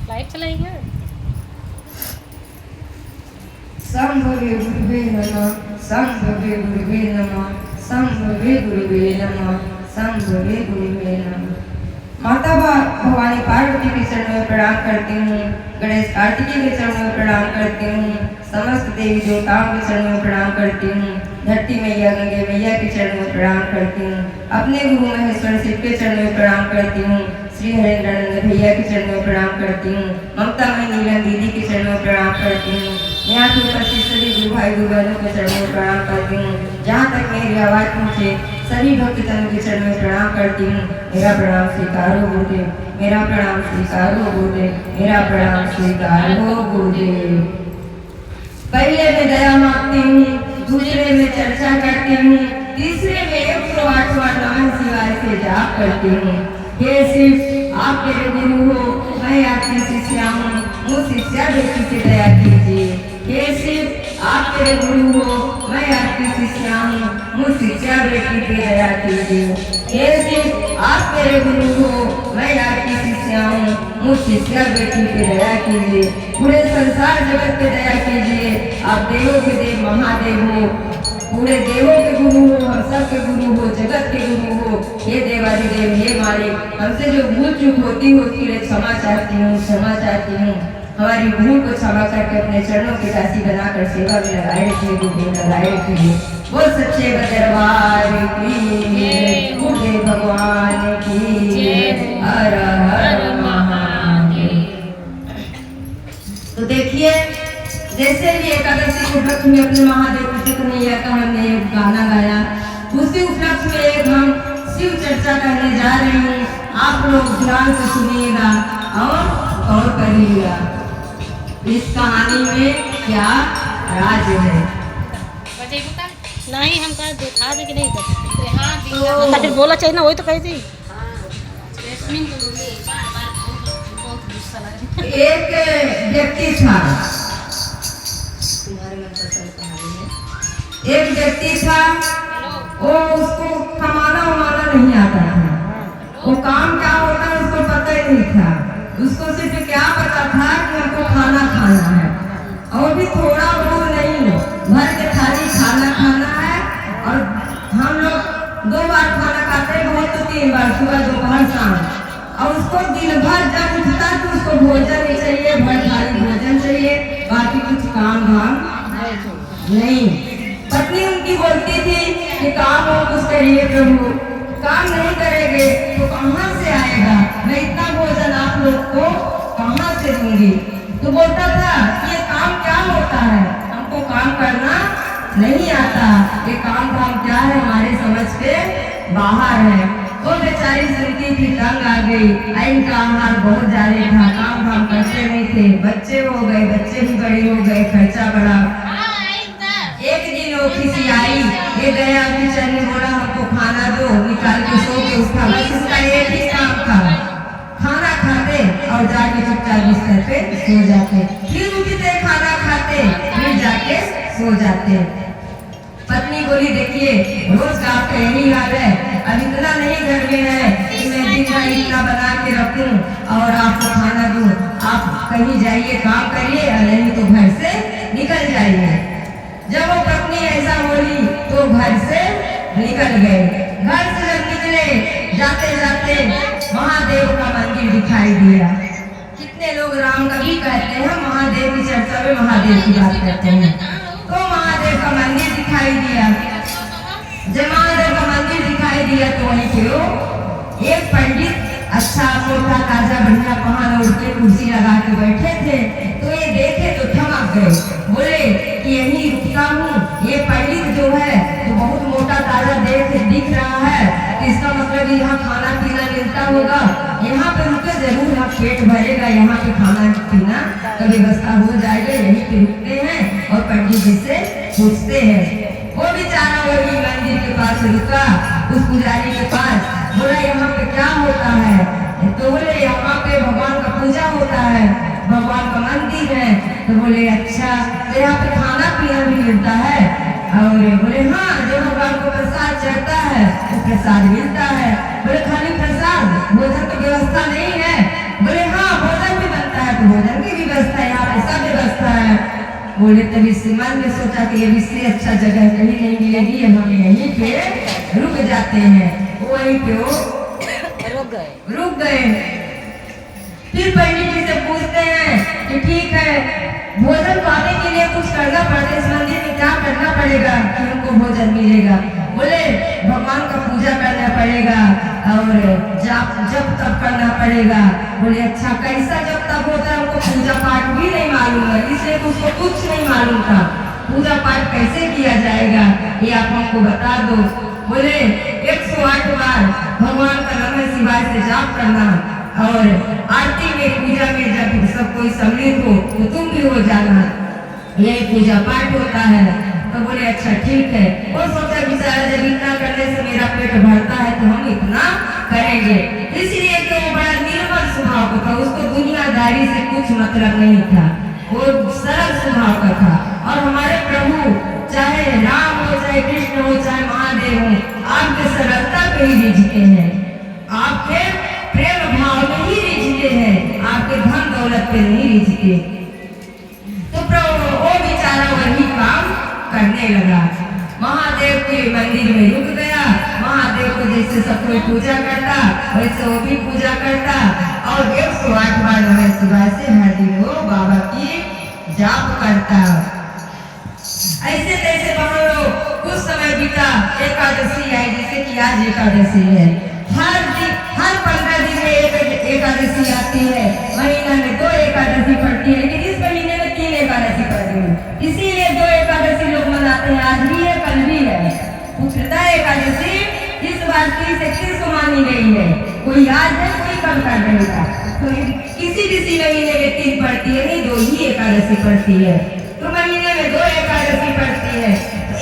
Light चलाई है। संभवे गुरुवे नमः, संभवे गुरुवे नमः, संभवे गुरुवे नमः, संभवे गुरुवे नमः। माता भवानी पार्वती के चरणों में प्रणाम करती हूँ, गणेश कार्तिकेय के चरणों में प्रणाम करती हूँ, समस्त देवी देवताओं के चरणों में प्रणाम करती हूँ, धरती मैया गंगे मैया के चरणों में प्रणाम करती हूँ, अपने गुरु महेश्वर शिव के चरणों में प्रणाम करती हूँ, श्री हरेंद्रानंद भैया के चरणों में प्रणाम करती हूँ, ममता मई नीलम दीदी के चरणों में प्रणाम करती हूँ, यहाँ के उपस्थित सभी गुरु भाई गुरु बहनों के चरणों में प्रणाम करती हूँ, जहाँ तक मेरी आवाज़ पहुँचे सभी भक्तजनों के चरणों में प्रणाम करती हूँ। मेरा प्रणाम स्वीकार हो गुरुदेव, मेरा प्रणाम स्वीकार हो गुरुदेव, मेरा प्रणाम स्वीकार हो गुरुदेव। पहले में दया मांगती हूँ, दूसरे में चर्चा करती हूँ, तीसरे में 108वां नमः शिवाय से जाप करती हूँ। हे शिव, आप मेरे गुरु हो, मैं आपकी शिष्या हूँ, मुझ शिष्या बेटी से दया कीजिए। हे शिव, आप मेरे गुरु हो, मैं आपकी शिष्या हूँ, मुझ शिष्या बेटी पे दया कीजिए। हे शिव, आप मेरे गुरु हो, मैं आपकी शिष्या हूँ, मुझ शिष्या बेटी पे दया कीजिए। पूरे संसार जगत पे दया कीजिए। आप देवों के देव महादेव हो, पूरे देवों के गुरु हो, हम सब के गुरु हो, जगत के गुरु हो। हे देवाधिदेव, हे मालिक, हमसे जो भूल चूक होती हो उसके लिए क्षमा चाहती हूँ, क्षमा चाहती हूँ। हमारी भूल को क्षमा करके अपने चरणों की दासी बनाकर सेवा में लगाए रखिए गुरुदेव, लगाए रखिए। वो सच्चे दरबार की, गुरुदेव भगवान की, हर हर महादेव। तो देखिए, जैसे भी एकादशी के उपलक्ष्य में अपने महादेव कृष्ण कन्हैया का हमने एक गाना गाया, उसी उपलक्ष्य में एक हम शिव चर्चा करने जा रहे हैं। आप लोग ध्यान से सुनिएगा और करिएगा इस कहानी में क्या राज है। नहीं हम कहा दिखा दे कि नहीं तो फिर बोला चाहिए ना, वही तो कही थी। एक व्यक्ति था, एक व्यक्ति था, वो उसको कमाना उमाना नहीं आता था, वो काम क्या होता है उसको पता ही नहीं था। उसको सिर्फ क्या पता था कि हमको खाना खाना है, और भी थोड़ा बहुत नहीं, भर के थाली खाना खाना है। और हम लोग 2 बार खाना खाते हैं, बहुत तो 3 बार, सुबह दोपहर शाम। और उसको दिन भर जब उठता तो उसको भोजन ही चाहिए, भर थाली भोजन चाहिए, बाकी कुछ काम धाम नहीं। पत्नी उनकी बोलती थी कि काम हो कुछ करिए प्रभु, काम नहीं करेंगे तो कहाँ से आएगा, मैं इतना भोजन आप लोग को कहाँ से दूंगी। तो बोलता था कि ये काम क्या होता है, हमको काम करना नहीं आता, ये काम धाम क्या है हमारे समझ के बाहर है। वो बेचारी सुनती थी, तंग आ गई। इनका आहार बहुत ज्यादा था, काम धाम करते नहीं थे, बच्चे हो गए, बच्चे भी बड़े हो गए, खर्चा बढ़ा। एक दिन वो किसी आई, ये गया किचन में, बोला हमको खाना दो, निकाल के सो के उठा। बस उसका एक ही काम था, खाना खाते और जाके चुपचाप बिस्तर पे सो जाते, फिर उठते खाना खाते, फिर जाके सो जाते। पत्नी बोली देखिए रोज का आपका यही हाल है, अब इतना नहीं घर में है कि मैं दिन भर इतना बना के रखूं और आपको खाना दूं। आप कहीं जाइए, काम करिए, और नहीं तो घर से निकल जाइए। जब वो पत्नी ऐसा बोली तो घर से निकल गए। घर से जब निकले, जाते जाते महादेव का मंदिर दिखाई दिया। कितने लोग राम का भी कहते हैं, महादेव की चर्चा में महादेव की बात करते हैं। तो महादेव का मंदिर दिखाई दिया। जब महादेव का मंदिर दिखाई दिया तो वहीं पे एक पंडित अच्छा मोटा ताजा बढ़िया पहन ओढ़ के कुर्सी लगा के बैठे थे। तो ये देखे तो थमक गए, बोले कि यही रुकता हूँ, ये पंडित जो है तो बहुत मोटा ताजा दिख रहा है, तो इसका मतलब यहाँ खाना पीना मिलता होगा, यहाँ पे रुके जरूर, यहाँ पेट भरेगा, यहाँ पे खाना पीना का व्यवस्था हो जाएगा। यहीं पे रुकते हैं और पंडित जी से पूछते हैं। वो बेचारा वही मंदिर के पास रुका, उस पुजारी के पास, बोला यहाँ पे क्या होता है? तो बोले यहाँ पे भगवान का पूजा होता है, भगवान का मंदिर है। तो बोले अच्छा, तो यहाँ पे खाना पीना भी मिलता है? और बोले हाँ, जो भगवान को प्रसाद चढ़ता है वो प्रसाद मिलता है। बोले खाली प्रसाद, भोजन तो बोले तभी से मन में सोचा कि ये इससे अच्छा जगह कहीं नहीं मिलेगी, हम यहीं पे रुक जाते हैं। वहीं पे वो रुक गए। फिर पंडित जी से पूछते हैं कि ठीक है, भोजन पाने के लिए कुछ करना पड़ता है, इस मंदिर में क्या करना पड़ेगा कि हमको भोजन मिलेगा? बोले भगवान का पूजा करना पड़ेगा और जप तप करना पड़ेगा। बोले अच्छा, कैसा जप तप होता है? हमको पूजा पाठ भी नहीं मालूम है, इसलिए तो उसको कुछ नहीं मालूम था। पूजा पाठ कैसे किया जाएगा ये आप हमको बता दो। बोले 108 बार भगवान का नमः शिवाय से जाप करना और आरती में पूजा में जब सब कोई सम्मिलित हो तो तुम भी हो जाना, यही पूजा पाठ होता है। तो बोले अच्छा ठीक है। वो सोचा बेचारा जब इतना करने से मेरा पेट भरता है तो हम इतना करेंगे। इसलिए तो वो बड़ा निर्मल स्वभाव का था, उसको दुनियादारी से कुछ मतलब नहीं था, वो सरल स्वभाव का था। और हमारे प्रभु चाहे राम हो, चाहे कृष्ण हो, चाहे महादेव हो, आपके सरलता पे ही रिझते हैं, आपके प्रेम भाव में ही रिझते हैं, आपके धन दौलत पे नहीं रिझते। तो प्रभु वो बेचारा वही काम करने लगा, महादेव के मंदिर में रुक गया। महादेव को जैसे सब कोई पूजा करता वैसे वो भी पूजा करता और 108 बार नमः शिवाय से हर दिन वो बाबा की जाप करता। ऐसे तैसे बहनों कुछ समय बीता, एकादशी आई, जैसे कि आज एकादशी है। हर 15 दिन में एक एकादशी आती है, महीना में 2 एकादशी पड़ती है, लेकिन इस महीने में 3 एकादशी पड़ती है, इसीलिए 2 एकादशी लोग मनाते हैं। आज भी है, कल भी है। पुत्रदा एकादशी इस बार 30-31 को मानी गई है, कोई आज है कोई कल कर रहेगा। तो किसी महीने में 3 पड़ती है, नहीं 2 ही एकादशी पड़ती है, तो महीने में 2 एकादशी पड़ती है।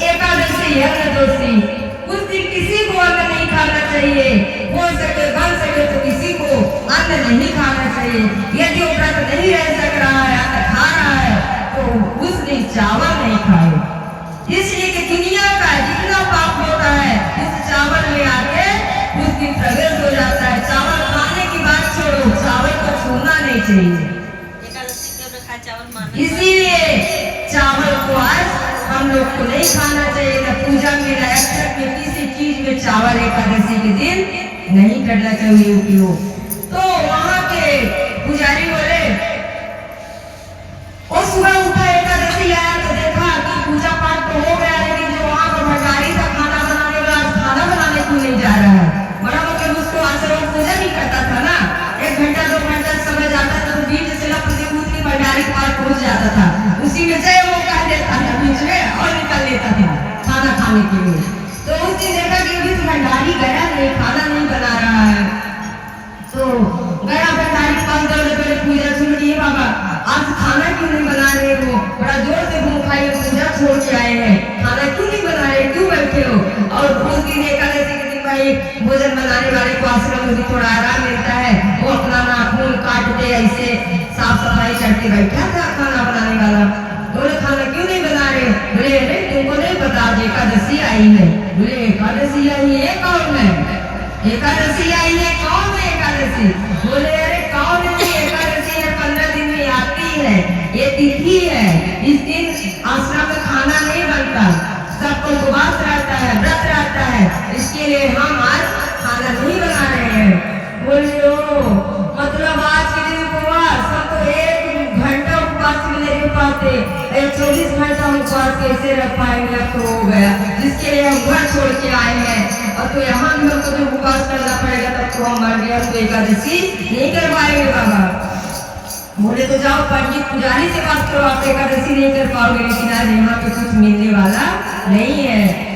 एकादशी अन्न दोषी, उस दिन किसी को अन्न नहीं खाना चाहिए, हो सके बन सके तो किसी को अन्न नहीं खाना चाहिए। यदि वो व्रत नहीं रह सक रहा है, अन्न खा रहा है, तो उस दिन चावल नहीं खाए। इसलिए कि दुनिया का जितना पाप होता है उस चावल में आके उस दिन प्रवेश हो जाता है। चावल खाने की बात छोड़ो, चावल को छूना नहीं चाहिए। इसीलिए चावल को आज हम लोग को नहीं खाना चाहिए, न पूजा में, न अक्षर में, किसी चीज में चावल एकादशी के दिन नहीं करना चाहिए उपयोग। तो वहाँ के पुजारी बोले, और सुबह उठा एकादशी आया तो देखा कि पूजा पाठ तो हो गया, लेकिन जो वहाँ का भंडारी था खाना बनाने वाला, खाना बनाने क्यों नहीं जा रहा है? बड़ा मतलब उसको आश्रम पूजा नहीं करता था ना, 1 घंटा 2 घंटा समय जाता था तो बीच से भंडारी के पास पहुंच जाता था, उसी में जय वो कह देता था बीच में और निकल लेता था खाना खाने के लिए। तो उस दिन देखा कि अभी तो भंडारी गया नहीं, खाना नहीं बना रहा है, तो गया भंडारी के पास, दौड़े दौड़े पूजा शुरू की। बाबा आज खाना क्यों नहीं बना रहे हो? बड़ा जोर से भूख आई, पूजा छोड़ के आए हैं, खाना क्यों नहीं बना रहे, क्यों बैठे हो? और उस दिन एकादशी के दिन भाई भोजन बनाने वाले को आश्रम में भी थोड़ा आराम मिलता है, वो अपना नाखून काटते ऐसे साफ सफाई करके बैठा था खाना बनाने वाला। बोले खाना क्यों नहीं बना रहे? बोले अरे तुमको नहीं पता आज एकादशी आई है। बोले एकादशी आई है, कौन है एकादशी आई है, कौन है एकादशी? बोले अरे कौन है एकादशी है, 15 दिन में आती है, ये तिथि है, इस दिन आश्रम में खाना नहीं बनता, सबको उपवास रहता है, व्रत रहता है, इसके लिए हम आज खाना नहीं बना रहे हैं। बोले ओ मतलब आज के दिन उपवास, हम तो 1 घंटा उपवास में नहीं रह पाते, 24 घंटा उपवास कैसे रह पाएंगे? अब तो हो गया, जिसके लिए हम घर छोड़ के आए हैं, और तो यहाँ भी हमको जो उपवास करना पड़ेगा तब तो हम मर गए, हम तो एकादशी नहीं कर पाएंगे बाबा। बोले तो जाओ पंडित पुजारी से बात करो, आप एकादशी नहीं कर पाओगे, लेकिन आज यहाँ पे कुछ मिलने वाला नहीं है।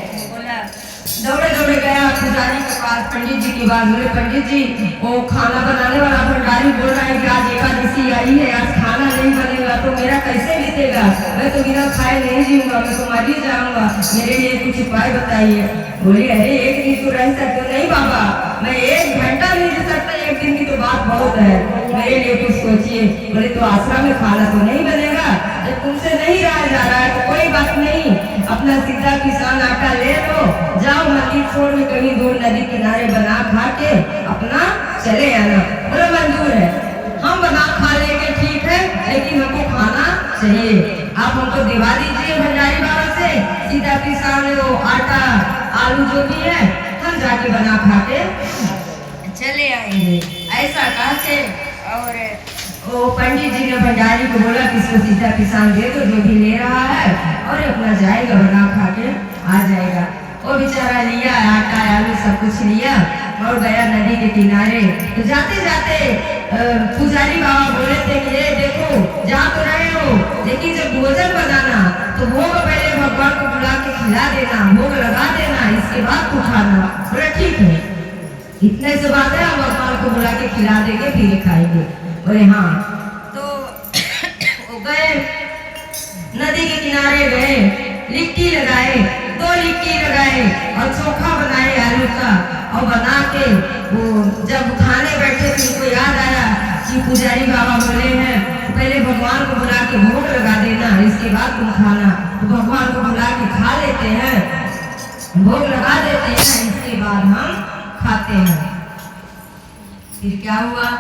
दौड़े दौड़े गया पुजारी के पास, पंडित जी की बात। बोले पंडित जी वो खाना बनाने वाला भंडारी बोल रहा है कि आज एकादशी आई है, आज खाना नहीं बनेगा, तो मेरा कैसे बीतेगा? मैं तो बिना खाए नहीं जीऊंगा, मैं तो मर ही जाऊंगा, मेरे लिए कुछ उपाय बताइए। बोले अरे 1 दिन तो रह सकते हो? नहीं बाबा, मैं 1 घंटा नहीं रह सकता, 1 दिन की तो बात बहुत है, मेरे लिए कुछ सोचिए। बोले तो आश्रम में खाना तो नहीं बनेगा, जब तुमसे नहीं रहा जा रहा है तो कोई बात नहीं, अपना सीधा किसान आटा ले लो, जाओ मंदिर छोड़ में कहीं दूर नदी किनारे बना खा के अपना चले आना। बोले मंजूर है, हम बना खा लेंगे, ठीक है, लेकिन हमको खाना चाहिए। आप हमको दिवा दीजिए भंडारी बाबा से, सीधा के सामने वो आटा आलू जो भी है हम जाके बना खा के चले आएंगे। ऐसा कहा के और वो पंडित जी ने भंडारी को बोला कि इसको सीधा किसान दे दो जो भी ले रहा है, और अपना जाएगा बना खा के आ जाएगा। वो बेचारा लिया आटा आलू सब कुछ लिया और गया नदी के किनारे। तो जाते जाते पुजारी बाबा बोले थे कि ये देखो जा तो रहे हो, लेकिन जब भोजन बनाना तो भोग पहले भगवान को बुला के खिला देना, भोग लगा देना, इसके बाद तू खाना। बोले ठीक है, इतने से बात है, हम भगवान को बुला के खिला देंगे फिर खाएंगे। बोले हाँ। तो वो गए नदी के किनारे गए, लिट्टी लगाए, 2 लिट्टी लगाए और चोखा बनाए आलू का, और बना के वो जब खाने बैठे तो उनको याद आया कि पुजारी बाबा बोले हैं पहले भगवान को बुला के भोग लगा देना, इसके बाद तुम खाना। तो भगवान को बुला के खा लेते हैं, भोग लगा देते हैं, इसके बाद हम खाते हैं। फिर क्या हुआ?